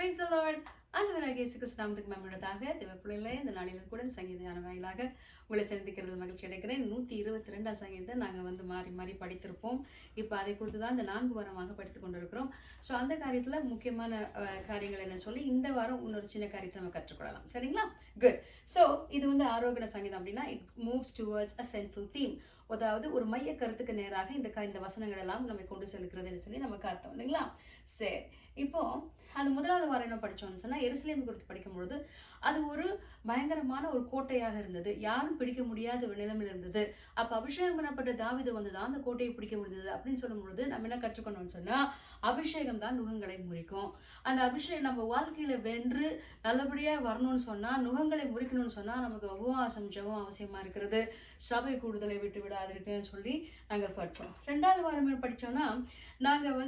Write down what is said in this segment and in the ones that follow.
Praise the Lord. ஆண்டவராகிய இயேசு கிறிஸ்து நாமத்துக்கு மகிமையுண்டாக. தேவ பிள்ளைகளே, இந்த நாளிலும் கூட சங்கீதமான வாயிலாக உங்களை சந்திக்கிறது மகிழ்ச்சி அடைக்கிறேன். 122 சங்கீதத்தை நாங்கள் மாறி மாறி படித்திருப்போம். இப்போ அதை குறித்து தான் இந்த 4 வாரமாக படித்துக் கொண்டிருக்கிறோம். ஸோ அந்த காரியத்தில் முக்கியமான காரியங்கள் என்ன சொல்லி இந்த வாரம் இன்னொரு சின்ன காரியத்தை நம்ம கற்றுக்கொள்ளலாம். சரிங்களா? குட். ஸோ இது ஆரோகண சங்கீதம் அப்படின்னா it moves towards a central theme. அதாவது ஒரு மைய கருத்துக்கு நேராக இந்த வசனங்கள் எல்லாம் நம்ம கொண்டு செலுக்கிறதுன்னு சொல்லி நம்ம பார்த்தோம் இல்லைங்களா? சரி, இப்போ அந்த முதலாவது வாரம் என்ன படித்தோம்னு சொன்னால் எருசலேம் குறித்து படிக்கும்பொழுது அது ஒரு பயங்கரமான ஒரு கோட்டையாக இருந்தது. யாரும் பிடிக்க முடியாத ஒரு நிலைமையில் இருந்தது. அப்போ அபிஷேகம் பண்ணப்பட்ட தாவீது தான் அந்த கோட்டையை பிடிக்க முடிந்தது அப்படின்னு சொல்லும்பொழுது நம்ம என்ன கற்றுக்கணும்னு சொன்னால் அபிஷேகம் தான் நுகங்களை முறிக்கும். அந்த அபிஷேகம் நம்ம வாழ்க்கையில வென்று நல்லபடியாக வரணும்னு சொன்னால், நுகங்களை முறிக்கணும்னு சொன்னால் நமக்கு உபவாசம் ஜெபம் அவசியமா இருக்கிறது. சபை கூடுதலை விட்டு விடாதிருக்குன்னு சொல்லி நாங்கள் படித்தோம். 2வது வாரம் படித்தோம்னா நாங்கள்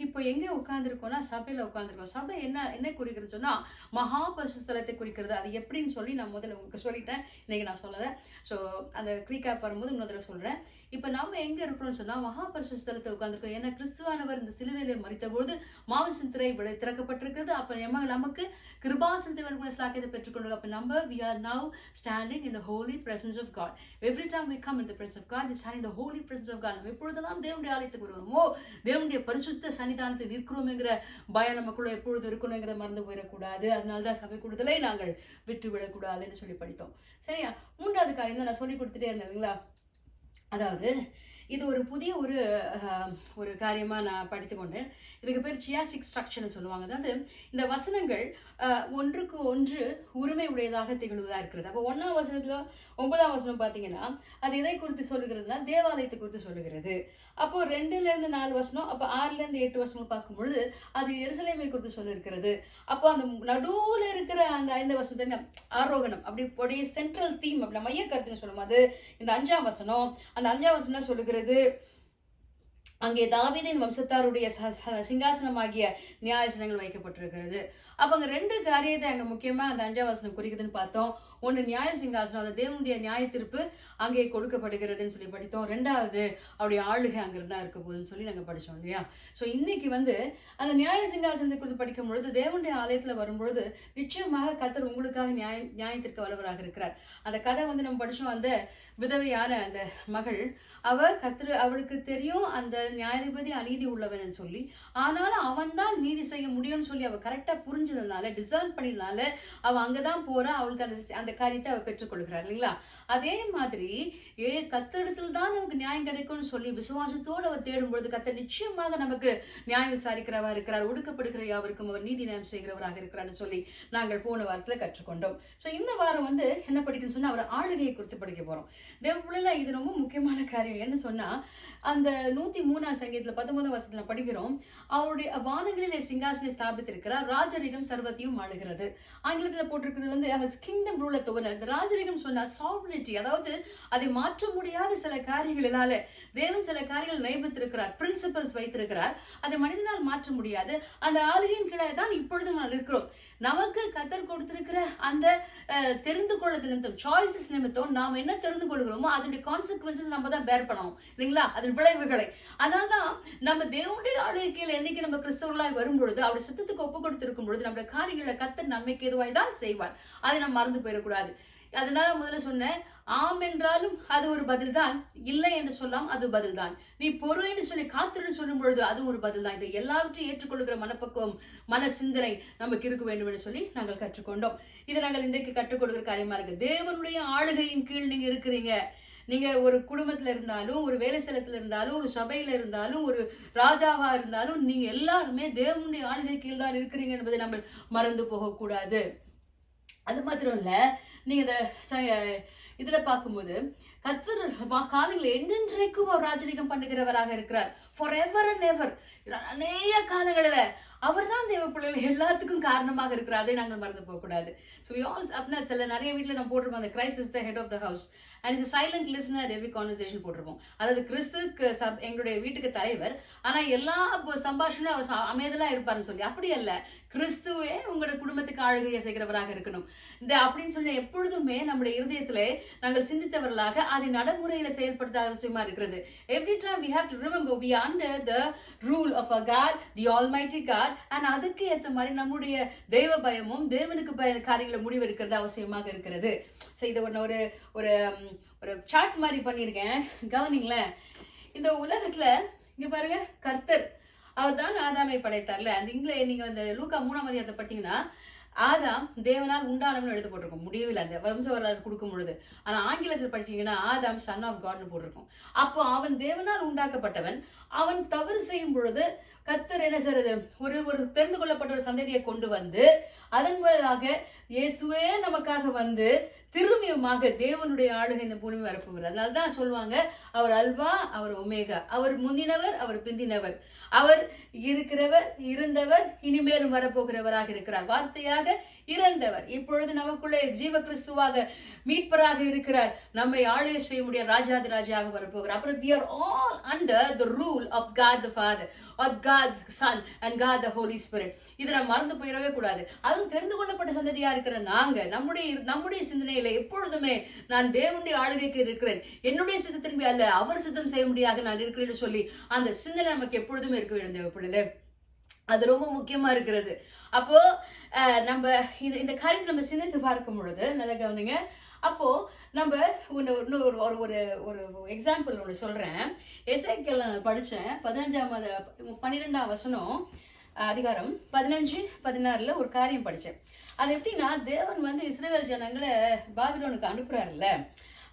இப்போ எங்கே உட்காந்துருக்கோம்னா சபையில் உட்காந்துருக்கோம். சபை என்ன குறிக்கிறது சொன்னால் மகா பரிசுத்தலத்தை குறிக்கிறது. அது எப்படின்னு சொல்லி நான் முதல்ல உங்களுக்கு சொல்லிட்டேன். இன்னைக்கு நான் சொல்லலை. ஸோ அந்த ரீகேப் வரும்போது இன்னொரு தடவை சொல்கிறேன். இப்போ நம்ம எங்கே இருக்கிறோம்னு சொன்னால் மகா பரிசுத்தலத்தில் உட்காந்துருக்கோம். ஏன்னா கிறிஸ்துவானவர் இந்த சிலுவையிலே மரித்தபோது மாமிசத்தின் திரை திறக்கப்பட்டிருக்கிறது. அப்போ நமக்கு கிருபாசனத்தை ஸ்லாக்கியத்தை பெற்றுக்கொண்டிருக்கோம். அப்போ நம்ம we are now standing in the holy presence of God. Every time we come in the presence of God, we stand in the holy presence of God. நம்ம எப்பொழுதெல்லாம் தேவனுடைய ஆலயத்துக்கு வருவோமோ தேவனுடைய பரிசுத்த சன்னிதானத்தில் நிற்கிறோம்ங்கிற பயம் நமக்குள்ள எப்பொழுது இருக்கணுங்கிறத மறந்து போயிடக்கூடாது. அதனால்தான் சபை கூடுதலை நாங்கள் விட்டு விடக்கூடாதுன்னு சொல்லி படித்தோம். சரியா? 3வது காரியம் தான் நான் சொல்லி கொடுத்துட்டே இருந்தேன் இல்லைங்களா? அதாவது இது ஒரு புதிய ஒரு காரியமாக நான் படித்து கொண்டேன். இதுக்கு பேர் சியாசிக் ஸ்ட்ரக்சர்னு சொல்லுவாங்க. அதாவது இந்த வசனங்கள் ஒன்றுக்கு ஒன்று உரிமை உடையதாக திகழ்வதாக இருக்கிறது. அப்போ 1ஆம் வசனத்தில் 9ஆம் வசனம் பார்த்தீங்கன்னா அது எதை குறித்து சொல்லுகிறதுனா தேவாலயத்தை குறித்து சொல்லுகிறது. அப்போ 2லேருந்து 4 வசனம், அப்போ 6லேருந்து 8 வசனம் பார்க்கும்பொழுது அது எருசலேமை குறித்து சொல்லியிருக்கிறது. அப்போ அந்த நடுவில் இருக்கிற அந்த 5 வசனத்தை ஆரோகணம் அப்படி சென்ட்ரல் தீம் அப்படி மைய கருத்துன்னு சொல்லும். அது இந்த 5ஆம் வசனம். அந்த 5ஆம் வசனம் சொல்லுகிறது அங்கே தாவீதின் வம்சத்தாருடைய சிங்காசனமாகிய நியாயசனங்கள் வைக்கப்பட்டிருக்கிறது. அப்போ அங்கே 2 காரியத்தை அங்கே முக்கியமாக அந்த 5ஆம் வசனம் குறிக்குதுன்னு பார்த்தோம். ஒன்று நியாய சிங்காசனம், அந்த தேவனுடைய நியாய தீர்ப்பு அங்கே கொடுக்கப்படுகிறதுன்னு சொல்லி படித்தோம். 2வது அவருடைய ஆளுகை அங்கிருந்து தான் இருக்க போகுதுன்னு சொல்லி நாங்கள் படித்தோம் இல்லையா? ஸோ இன்னைக்கு அந்த நியாய சிங்காசனத்தை குறித்து படிக்கும் பொழுது தேவனுடைய ஆலயத்தில் வரும்பொழுது நிச்சயமாக கர்த்தர் உங்களுக்காக நியாயத்திற்கு வல்லவராக இருக்கிறார். அந்த கதை நம்ம படித்தோம். அந்த விதவையான அந்த மகள் அவளுக்கு தெரியும் அந்த நியாயாதிபதி அநீதி உள்ளவன் சொல்லி, ஆனாலும் அவன் தான் நீதி செய்ய முடியும்னு சொல்லி அவள் கரெக்டாக புரிஞ்சதுனால டிசர்ன் பண்ணினால அவள் அங்கதான் போறா. அவளுக்கு அந்த காரியத்தை அவள் பெற்றுக்கொள்கிறார் இல்லைங்களா? அதே மாதிரி கர்த்தரிடத்தில் தான் நமக்கு நியாயம் கிடைக்கும்னு சொல்லி விசுவாசத்தோடு அவர் தேடும் பொழுது கர்த்தர் நிச்சயமாக நமக்கு நியாயம் விசாரிக்கிறவா இருக்கிறார். ஒடுக்கப்படுகிற யாவருக்கும் அவர் நீதி நியாயம் செய்கிறவராக இருக்கிறார்னு சொல்லி நாங்கள் போன வாரத்தில் கற்றுக்கொண்டோம். ஸோ இந்த வாரம் என்ன படிக்கணும்னு சொன்னா அவர் ஆளுகையை குறித்து படிக்க போறோம். தேவ பிள்ளைல இது ரொம்ப முக்கியமான காரியம். என்ன சொன்னா அந்த 103ஆம் சங்கீதத்தில் 19ஆம் வசனத்துல படிக்கிறோம், அவருடைய வானங்களிலே சிங்காசனை ஸ்தாபித்திருக்கிறார், ராஜரிகம் சர்வத்தையும் ஆளுகிறது. ஆங்கிலத்தில் போட்டிருக்கிறது கிங்டம் ரூல் ஆஃப் தி. இந்த ராஜரிகம் சொன்னா சாவர்னிட்டி, அதாவது அதை மாற்ற முடியாத சில காரியங்களினால தேவன் சில காரியங்கள் நியமித்திருக்கிறார், பிரின்சிபல்ஸ் வைத்திருக்கிறார். அதை மனிதனால் மாற்ற முடியாது. அந்த ஆளுகையின் கீழே தான் இப்பொழுது நாம் இருக்கிறோம். நமக்கு கர்த்தர் கொடுத்திருக்கிற அந்த தெரிந்து கொள்ளுதல் நிமித்தம், சாய்ஸஸ் நிமித்தம் நாம் என்ன தெரிந்து கொள்கிறோமோ அதனுடைய கான்சிக்வன்சஸ் நம்ம தான் பேர் பண்ணணும் இல்லைங்களா? அதன் விளைவுகளை. அதனால்தான் நம்ம தேவனுடைய ஆளுகையில் என்னைக்கு நம்ம கிறிஸ்தவர்களாய் வரும்பொழுது அவருடைய சித்தத்துக்கு ஒப்பு கொடுத்திருக்கும் பொழுது நம்முடைய காரியங்களை கர்த்தர் நன்மைக்கு எதுவாய் தான் செய்வார். அதை நம்ம மறந்து போயிடக்கூடாது. அதனால முதல்ல சொன்னேன், ஆம் என்றாலும் அது ஒரு பதில் தான், இல்லை என்று சொல்லாம் அது பதில் தான், நீ பொறுன்னு சொல்லி காத்திருன்னு சொல்லும் பொழுது அது ஒரு பதில் தான். இதை எல்லாவற்றையும் ஏற்றுக்கொள்கிற மனப்பக்குவம் மன சிந்தனை நமக்கு இருக்க வேண்டும் என்று சொல்லி நாங்கள் கற்றுக்கொண்டோம். இதை நாங்கள் இன்றைக்கு கற்றுக் கொடுக்கிற காரியமா இருக்கு. தேவனுடைய ஆளுகையின் கீழ் நீங்க இருக்கிறீங்க. நீங்க ஒரு குடும்பத்துல இருந்தாலும், ஒரு வேலை ஸ்தலத்துல இருந்தாலும், ஒரு சபையில இருந்தாலும், ஒரு ராஜாவா இருந்தாலும் நீங்க எல்லாருமே தேவனுடைய ஆளுகை கீழ் தான் இருக்கிறீங்க என்பதை நம்ம மறந்து போகக்கூடாது. அது மாத்திரம் இல்ல, நீங்க இதுல பார்க்கும்போது கர்த்தர் காலங்களில் என்றென்றைக்கும் அவர் ராஜரிகம் பண்ணுகிறவராக இருக்கிறார். ஃபார் எவர் அண்ட் எவர். அநேக காலங்களில் அவர் தான் தேவ பிள்ளைகள் எல்லாத்துக்கும் காரணமாக இருக்கிறார். அதை நாங்கள் மறந்து போகக்கூடாது. ஸோ அப்படின்னா சில நிறைய வீட்டில் நம்ம போட்டிருப்போம், அந்த Christ is the head of the house and is silent listener every conversation போட்டிருப்போம். அதாவது கிறிஸ்துக்கு எங்களுடைய வீட்டுக்கு தலைவர், ஆனால் எல்லா சம்பாஷணும் அவர் அமைதலா இருப்பாருன்னு சொல்லி. அப்படி அல்ல, கிறிஸ்துவே உங்களோட குடும்பத்துக்கு ஆளுகையை செய்கிறவராக இருக்கணும் அப்படின்னு சொல்லி எப்பொழுதுமே நம்முடைய இருதயத்திலே நாங்கள் சிந்தித்தவர்களாக அதை நடைமுறையில செயல்படுத்த அவசியமா இருக்கிறது. Every time we have to remember we are under the rule of a God, the Almighty God, and அதுக்கு ஏற்ற மாதிரி நம்முடைய தெய்வ பயமும் தேவனுக்கு காரியங்களை முடிவெடுக்கிறது அவசியமாக இருக்கிறது. ஸோ இதை ஒரு ஒரு ஒரு சார்ட் மாதிரி பண்ணியிருக்கேன், கவனிங்களேன். இந்த உலகத்துல இங்க பாருங்க, கர்த்தர் அவர் தான் ஆதாமை படைத்தார்ல. அந்த நீங்க அந்த லூக்கா 3ஆம் அதிகாரத்தை பார்த்தீங்கன்னா, ஆதாம் தேவனால் உண்டானவன்னு எழுத போட்டிருக்கும், முடியவில்லை அந்த வம்ச வரலாறு கொடுக்கும் பொழுது. ஆனா ஆங்கிலத்தில் படிச்சீங்கன்னா ஆதாம் சன் ஆஃப் காட்னு போட்டிருக்கும். அப்போ அவன் தேவனால் உண்டாக்கப்பட்டவன். அவன் தவறு செய்யும் பொழுது கர்த்தர் என்ன செய்யறது, ஒரு தெரிந்து கொள்ளப்பட்ட ஒரு சந்ததியை கொண்டு வந்து அதன் மூலமாக இயேசுவே நமக்காக வந்து திரும்பியுமாக தேவனுடைய ஆளுகை இந்த பூமி வரப்போகிறார். அதனால்தான் சொல்லுவாங்க, அவர் அல்வா, அவர் ஒமேகா, அவர் முந்தினவர், அவர் பிந்தினவர், அவர் இருக்கிறவர், இருந்தவர், இனிமேலும் வரப்போகிறவராக இருக்கிறார். வார்த்தையாக இறந்தவர், இப்பொழுது நமக்குள்ளே ஜீவ கிறிஸ்துவாக மீட்பராக இருக்கிறார். நம்மை ஆளுகை செய்ய முடியாது, ராஜாதி ராஜாக வரப்போகிறார். அப்புறம் we are all under the rule of God the Father or God the Son and God the Holy Spirit. இதை நம்ம மறந்து போயிடவே கூடாது. அதுவும் தெரிந்து கொள்ளப்பட்ட சந்ததியா இருக்கிற நாங்க நம்முடைய சிந்தனையில எப்பொழுதுமே நான் தேவனுடைய ஆளுகைக்கு இருக்கிறேன், என்னுடைய சித்தத்தின்படி அல்ல அவர் சித்தம் செய்ய முடியாது நான் இருக்கிறேன்னு சொல்லி அந்த சிந்தனை நமக்கு எப்பொழுதுமே இருக்க வேண்டும் தேவப்பிள்ளைகளே. அது ரொம்ப முக்கியமா இருக்கிறது. அப்போ நம்ம இந்த காரியத்தை நம்ம சிந்தித்து பார்க்கும் பொழுது நல்லா கவனிங்க. அப்போ நம்ம ஒரு எக்ஸாம்பிள் ஒன்று சொல்றேன். எசேக்கியேல் படிச்சேன் 12ஆம் வசனம் அதிகாரம் 15-16 ஒரு காரியம் படிச்சேன். அது எப்படின்னா, தேவன் வந்து இஸ்ரவேல் ஜனங்களை பாபிலோனுக்கு அனுப்புறாருல்ல,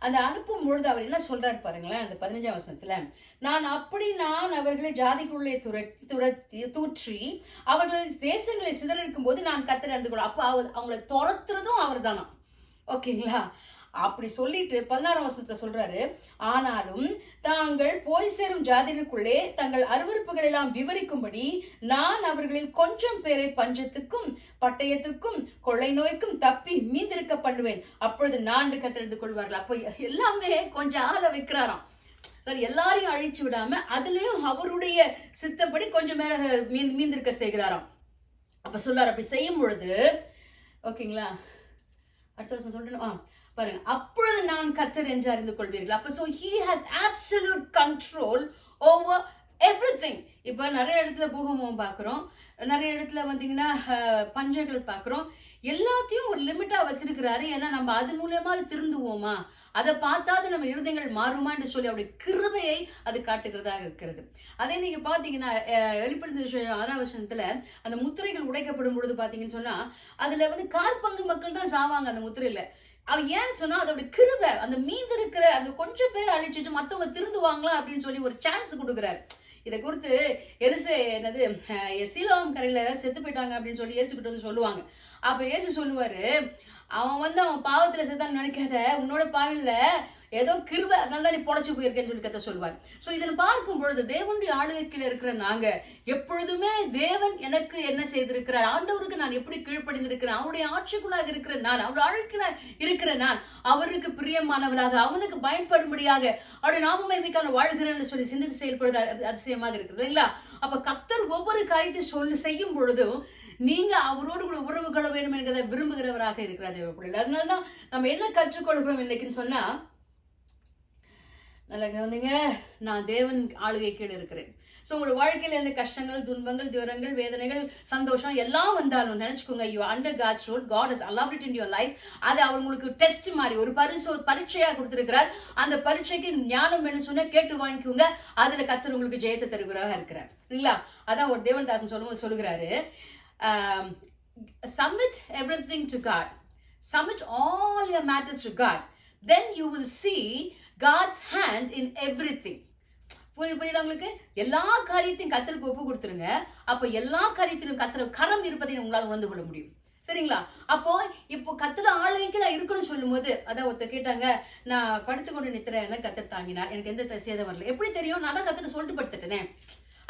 அந்த அனுப்பும் பொழுது அவர் என்ன சொல்றாரு பாருங்களேன். அந்த 15ஆம் வசனத்துல, நான் அவர்களை ஜாதிக்குள்ளே தூற்றி அவர்கள் தேசங்களை சிதறடிக்கும் போது நான் கர்த்தர் அறிந்து கொள்ள. அப்ப அவங்களை துரத்துறதும் அவர் தானா, ஓகேங்களா? அப்படி சொல்லிட்டு 16ஆம் வசனத்தை சொல்றாரு, ஆனாலும் தாங்கள் போய் சேரும் ஜாதிகளுக்குள்ளே தங்கள் அருவருப்புகள் எல்லாம் விவரிக்கும்படி நான் அவர்களில் கொஞ்சம் பேரை பஞ்சத்துக்கும் பட்டயத்துக்கும் கொள்ளை நோய்க்கும் தப்பி மீந்திருக்க பண்ணுவேன், அப்பொழுது நான் கத்தெடுத்து கொள்வார்கள். அப்போ எல்லாமே கொஞ்சம் ஆள வைக்கிறாராம். சரி, எல்லாரையும் அழிச்சு விடாம அதுலயும் அவருடைய சித்தப்படி கொஞ்சம் மேல மீந்திருக்க செய்கிறாராம். அப்ப சொல்றாரு, அப்படி செய்யும் பொழுது, ஓகேங்களா, அடுத்த வருஷம் சொல்லணும் பாருங்க, அப்பொழுது நான் கர்த்தர் என்று அறிந்து கொள்வீர்கள். அப்ப so he has absolute control over everything. இப்ப நிறைய இடத்துல பூகம்பம் பார்க்கிறோம், நிறைய இடத்துல வந்தீங்கன்னா பஞ்சங்கள் பார்க்கிறோம். எல்லாத்தையும் ஒரு லிமிட்டா வச்சிருக்கிறாரு. ஏன்னா நம்ம அது மூலமா திருந்துவோமா, அதை பார்த்தாது நம்ம இருதயங்கள் மாறுமா என்று சொல்லி அவருடைய கிருபையை அது காட்டுகிறதா இருக்கிறது. அதே நீங்க பாத்தீங்கன்னா வெளிப்படுத்தின 6ஆம் வசனத்துல அந்த முத்திரைகள் உடைக்கப்படும் பொழுது பாத்தீங்கன்னு சொன்னா அதுல வந்து 1/4 பங்கு மக்கள் தான் சாவாங்க அந்த முத்திரையில. அவன் ஏன்னு சொன்னா அதோட கிருபை, அந்த மீது இருக்கிற அந்த கொஞ்சம் பேர் அழிச்சிட்டு மத்தவங்க திருந்துவாங்களா அப்படின்னு சொல்லி ஒரு சான்ஸ் கொடுக்குறாரு. இதை குறித்து சீலோவாம் கரையில செத்து போயிட்டாங்க அப்படின்னு சொல்லி ஏசுக்கிட்டு வந்து சொல்லுவாங்க. அப்ப ஏசு சொல்லுவாரு, அவன் பாவத்துல செத்தான் நினைக்காத, உன்னோட பாவில ஏதோ கிருபை, அதனால தான் நீ பொழைச்சு போயிருக்கேன்னு சொல்லி கத்த சொல்வார். ஸோ இதில் பார்க்கும் பொழுது தேவனுடைய ஆளுகைக்குள்ள இருக்கிற நாங்க எப்பொழுதுமே தேவன் எனக்கு என்ன செய்திருக்கிறார், ஆண்டவருக்கு நான் எப்படி கீழ்ப்படிந்திருக்கிறேன், அவருடைய ஆட்சிக்குள்ளாக இருக்கிற நான், அவருடைய ஆளுக்குள்ள இருக்கிற நான் அவருக்கு பிரியமானவராக அவனுக்கு பயன்படும்படியாக அவருடைய நாமமகிமைக்காக வாழ்கிறேன்னு சொல்லி சிந்தித்து செயல்படுவது அதிசயமாக இருக்கிறது இல்லைங்களா? அப்ப கர்த்தர் ஒவ்வொரு காரியத்தை செய்யும் பொழுதும் நீங்க அவரோடு கூட உறவு கொள்ள வேண்டும் என்கிறத விரும்புகிறவராக இருக்கிறார் தேவ பிள்ளைகள். அதனாலதான் நம்ம என்ன கற்றுக்கொள்கிறோம் இன்னைக்குன்னு சொன்னா, நல்லா கவனிங்க, நான் தேவன் ஆளுகை கீழே இருக்கிறேன். ஸோ உங்களோட வாழ்க்கையில எந்த கஷ்டங்கள், துன்பங்கள், துயரங்கள், வேதனைகள், சந்தோஷம் எல்லாம் வந்தாலும் நினைச்சுக்கோங்க, you under God's rule, God has allowed it in your life. அது அவர் உங்களுக்கு டெஸ்ட் மாதிரி ஒரு பரீட்சையா கொடுத்திருக்கிறார். அந்த பரீட்சைக்கு ஞானம் வேணும் சொன்னா கேட்டு வாங்கிக்கோங்க, அதுல கர்த்தர் உங்களுக்கு ஜெயத்தை தருகிறவராக இருக்கிறார் இல்லைங்களா? அதான் ஒரு தேவன்தாசன் சொல்லுகிறாரு, submit everything to God, submit all your matters to God, then you will see God's hand in everything. புரியுதா உங்களுக்கு? எல்லா காரியத்தையும் கர்த்தருக்கு ஒப்பு கொடுத்துருங்க. அப்ப எல்லா காரியத்திலும் கர்த்தர் கரம் இருப்பதை உங்களால் உணர்ந்து கொள்ள முடியும். சரிங்களா? அப்போ இப்போ கர்த்தர் ஆளுகைக்கு நான் இருக்குன்னு சொல்லும் போது, அதான் ஒருத்தர் கேட்டாங்க, நான் படுத்துக்கொண்டு நித்திரேன், கர்த்தர் தாங்கினார், எனக்கு எந்த சேதம் வரல. எப்படி தெரியும்? நான் தான் கர்த்தர் சொல்லிட்டு படுத்துட்டேனே.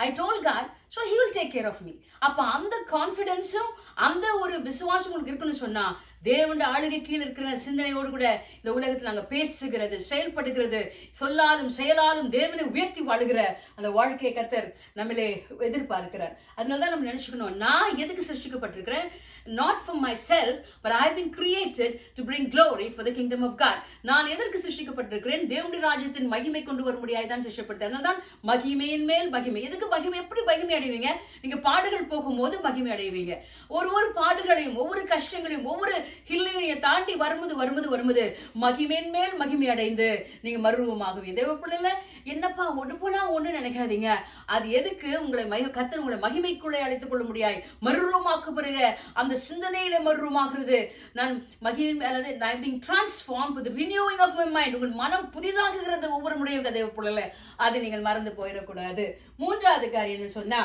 I told God, so he will take care of me. அப்ப அந்த கான்ஃபிடன்ஸும் அந்த ஒரு விசுவாசம் உங்களுக்கு இருக்குன்னு சொன்னா தேவனுடைய ஆளுகை கீழ் இருக்கிற சிந்தனையோடு கூட இந்த உலகத்தில் நாங்கள் பேசுகிறது, செயல்படுகிறது, சொல்லாலும் செயலாலும் தேவனை உயர்த்தி வாழுகிற அந்த வாழ்க்கையை கர்த்தர் நம்மளே எதிர்பார்க்கிறார். அதனாலதான் நம்ம நினைச்சுக்கணும், நான் எதுக்கு சிருஷ்டிக்கப்பட்டிருக்கிறேன்? Not for myself, but I have been created to bring glory for the kingdom of God. நான் எதற்கு சிருஷ்டிக்கப்பட்டிருக்கிறேன்? தேவனுடைய ராஜ்யத்தின் மகிமை கொண்டு வர முடியாதான் சிருஷ்டிக்கப்பட்டேன். அதனால்தான் மகிமையின் மேல் மகிமை. எதுக்கு மகிமை? எப்படி மகிமை அடைவீங்க? நீங்க பாடுகள் போகும்போது மகிமை அடைவீங்க. ஒரு பாடுகளையும் ஒவ்வொரு கஷ்டங்களையும் ஒவ்வொரு ஹில்லையும் தாண்டி வரும்போது மகிமையின் மேல் மகிமை அடைந்து நீங்க மறுரூபமாகுவீங்க. தேவ பிள்ளைல என்னப்பா ஒன்று போனா ஒண்ணு நினைக்காதீங்க. அது எதுக்கு? உங்களை கர்த்தர் உங்களை மகிமைக்குள்ளே அழைத்துக் கொள்ள முடியாது. மறுரூபமாக்கப்படுகிற அந்த சிந்தனையில மறுரூபமாகிறது. நான் மகிமை அல்லது I am being transformed with the renewing of my mind. உங்கள் மனம் புதிதாகுகிறது ஒவ்வொரு முறையும். தேவ பிள்ளைல அதை நீங்கள் மறந்து போயிடக்கூடாது. மூன்றாவது காரியம் என்ன சொன்னா,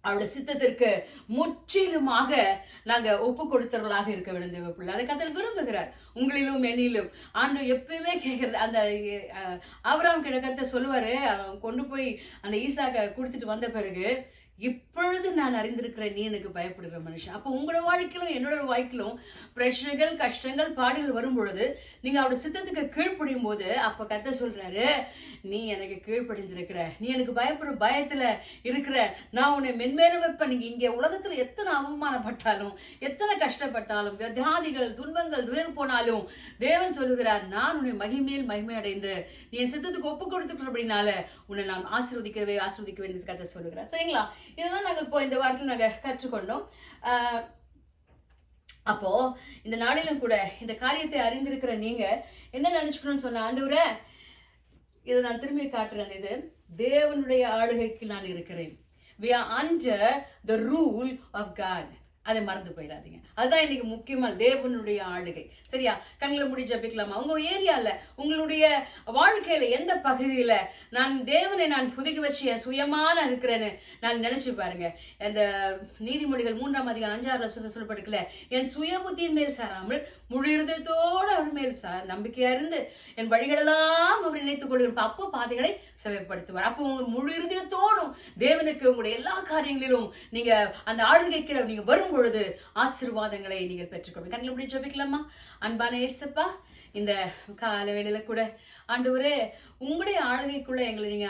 அவருடைய சித்தத்திற்கு முற்றிலுமாக நாங்க ஒப்பு கொடுத்தவர்களாக இருக்க வேண்டும். தேவ பிள்ளை அதை கர்த்தர் விரும்புகிறார். உங்களிலும் என்னிலும் ஆண்டவர் எப்பயுமே கேட்கறது. அந்த ஆபிரகாம் கிட்ட கர்த்தர் சொல்லுவாரு, அவன் கொண்டு போய் அந்த ஈசாக்க கொடுத்துட்டு வந்த பிறகு, இப்பொழுது நான் அறிந்திருக்கிறேன் நீ எனக்கு பயப்படுகிற மனுஷன். அப்போ உங்களோட வாழ்க்கையிலும் என்னோட வாழ்க்கையிலும் பிரச்சனைகள், கஷ்டங்கள், பாடுகள் வரும் பொழுது நீங்க அவருடைய சித்தத்துக்கு கீழ்ப்படியும் போது அப்ப கர்த்தர் சொல்றாரு, நீ எனக்கு கீழ்ப்படிந்திருக்கிற, நீ எனக்கு பயப்படும் பயத்துல இருக்கிற, நான் உன்னை மென்மேலும் வைப்ப. நீங்க இங்க உலகத்துல எத்தனை அவமானப்பட்டாலும் எத்தனை கஷ்டப்பட்டாலும் வியாதிகள், துன்பங்கள் துயர் போனாலும் தேவன் சொல்லுகிறார், நான் உன்னை மகிமையில் மகிமை அடைந்து நீ என் சித்தத்துக்கு ஒப்பு கொடுத்துட்டு அப்படின்னால உன்னை நான் ஆசீர்வதிக்கவே கர்த்தர் சொல்லுகிறார். சரிங்களா? இதெல்லாம் நாங்கள் இப்போ இந்த வாரத்தில் நாங்கள் கற்றுக்கொண்டோம். அப்போ இந்த நாளிலும் கூட இந்த காரியத்தை அறிந்திருக்கிற நீங்க என்ன நினைச்சுக்கணும்னு சொன்ன, ஆண்டவரே இதை நான் திரும்பி காட்டுறேன், இது தேவனுடைய ஆளுகைக்கு நான் இருக்கிறேன். We are under the rule of God. அதை மறந்து போயிடாதீங்க. அதுதான் இன்னைக்கு முக்கியமான தேவனுடைய ஆளுகை. சரியா? கண்களை மூடி ஜெபிக்கலாமா? உங்க ஏரியால உங்களுடைய வாழ்க்கையில எந்த பகுதியில நான் தேவனை நான் புதுக்கி வச்சு சுயமான இருக்கிறேன்னு நான் நினைச்சு பாருங்க. அந்த நீதிமொழிகள் 3ஆம் அதிகாரம் 5-6 சொல்லப்பட்டிருக்கல, என் சுய புத்தியின் மேல் சாராமல் முழு இருதயத்தோடு அவர் மேல் நம்பிக்கையா இருந்து என் வழிகளெல்லாம் அவர் நினைத்துக் கொள்கிறோம். அப்போ பாதைகளை செவைப்படுத்துவார். அப்போ உங்க முழு இருதயத்தோடும் தேவனுக்கு உங்களுடைய எல்லா காரியங்களிலும் நீங்க அந்த ஆளுகைக்கு நீங்க வரும் பொழுது ஆசீர்வாதங்களை நீங்கள் பெற்றுக்கொள்ளுங்க. கண்களை முடிச்சு ஜெபிக்கலாமா? அன்பான இயேசுப்பா, இந்த கால வேளையில கூட ஆண்டவரே உங்களுடைய ஆளுகைக்குள்ள எங்களை நீங்க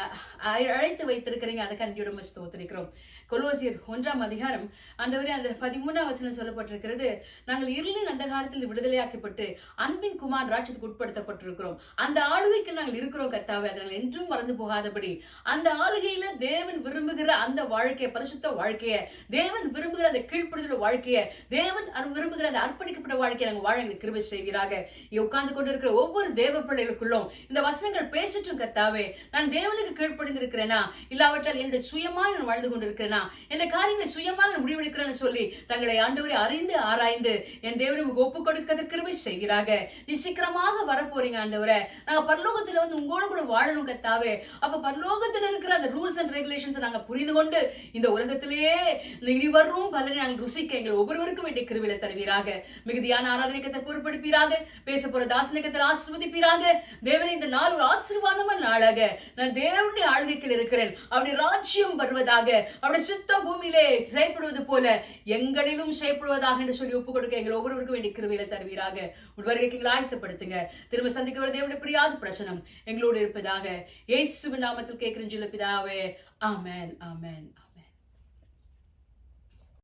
அழைத்து வைத்திருக்கிறீங்க. அதை கண்டியோட ஸ்தோத்திரிக்கிறோம். கொலோசியர் 1ஆம் அதிகாரம் ஆண்டவரே அந்த 13ஆம் வசனம் சொல்லப்பட்டிருக்கிறது, நாங்கள் இருளின் அந்த காலத்தில் விடுதலையாக்கப்பட்டு அன்பின் குமார் ராஜ்யத்துக்கு உட்படுத்தப்பட்டிருக்கிறோம். அந்த ஆளுகைக்கு நாங்கள் இருக்கிறோம் கர்த்தாவே. அதனால் என்றும் மறந்து போகாதபடி அந்த ஆளுகையில தேவன் விரும்புகிற அந்த வாழ்க்கையை, பரிசுத்த வாழ்க்கையை, தேவன் விரும்புகிற அந்த கீழ்ப்படுதல் வாழ்க்கையை, தேவன் விரும்புகிற அந்த அர்ப்பணிக்கப்பட்ட வாழ்க்கையை நாங்கள் வாழ எங்களுக்கு கிருபை செய்வீராக. உட்கார்ந்து கொண்டு இருக்கிற ஒவ்வொரு தேவ பிள்ளைகளுக்குள்ளும் இந்த வசனங்கள் பேசிட்டும் கர்த்தாவே, நான் தேவனுக்கு கீழ்ப்படிந்திருக்கிறேனா, இல்லாவற்றால் என்னுடைய சுயமா நான் வாழ்ந்து கொண்டிருக்கிறேனா, என்ன காரியங்களை சுயமா நான் முடிவெடுக்கிறேன்னு சொல்லி தங்களை ஆண்டவரை அறிந்து ஆராய்ந்து என் தேவனுக்கு ஒப்பு கொடுக்க கிருபை செய்வீராக. நீ சீக்கிரமாக வரப்போறீங்க ஆண்டவரே. நாங்க பரலோகத்துல வந்து உங்களோட கூட வாழணும் கர்த்தாவே. அப்ப பரலோகத்துல இருக்கிற அந்த ரூல்ஸ் அண்ட் ரெகுலேஷன்ஸ் நாங்க புரிந்து கொண்டு இந்த உலகத்திலேயே இனி வரும் பலனை நாங்கள் ருசிக்க எங்களை ஒவ்வொருவருக்கும் வேண்டிய கிருபையை தருவீராக. மிகுதியான ஆராதனைக்கத்தை பொறுப்படுப்பீராக. பேச போற தாசனைக்கத்தை ஆசீர்வதிப்பீராக. தேவனே இந்த நாள் ஒரு ஆசீர்வாதமான நாளாக நான் தேவனுடைய ஆளுகைக்குள் இருக்கிறேன். அவருடைய ராஜ்யம் வருவதாக, அவருடைய சுத்தம் பூமியிலே செயல்படுவது போல எங்களிலும் செயல்படுவதாக என்று சொல்லி ஒப்புக் கொடுக்க எங்கள் ஒவ்வொருவருக்கும் வேண்டிய கிருபையில தருவீராக. உள்வருகைக்கு எங்களை ஆயத்தப்படுத்துங்க. திரும்ப சந்திக்க ஒரு தேவனுடைய பிரியாத பிரசனம் எங்களோடு இருப்பதாக இயேசுவின் நாமத்தில் கேட்கிறேன் பிதாவே. ஆமென், ஆமென்.